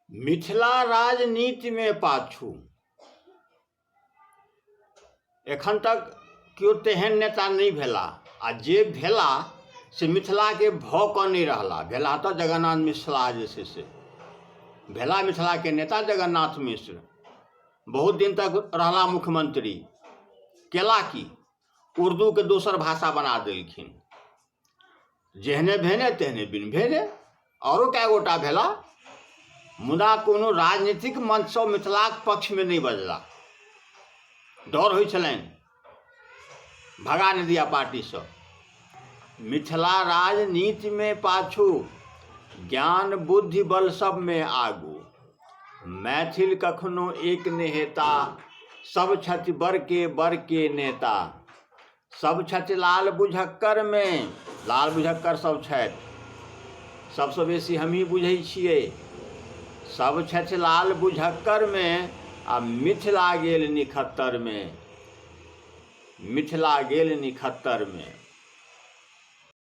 मिथिला राजनीति में पाछू एखन तक क्यों तेहन नेता नहीं भेला, आ जे भेला से मिथिला के भाव क नहीं रहला। भेला तो जगन्नाथ मिश्रा जैसे से भेला मिथिला के नेता जगन्नाथ मिश्र बहुत दिन तक रहला मुख्यमंत्री। केला की उर्दू के दोसर भाषा बना देलखिन, जेहने भेने तेहने बिन भेने। औरो कए गोटा भेला, मुदा कोनो राजनीतिक मंच से मिथिलाक पक्ष में नहीं बजला। डर होइ छलनि, भगा नहीं दिया पार्टी से। मिथिला राजनीति में पाछू, ज्ञान बुद्धि बल सब में आगू। मैथिल कखनो एक ने हेता, सब छथि बर के नेता। सब छथि लाल बुझक्कर में, लाल बुझक्कर सब छथि, सबसे बेसी हम ही बुझै छियै। सब छथि लाल बुझक्कर में, आ मिथिला गेल निखत्तर में, मिथिला गेल निखत्तर में।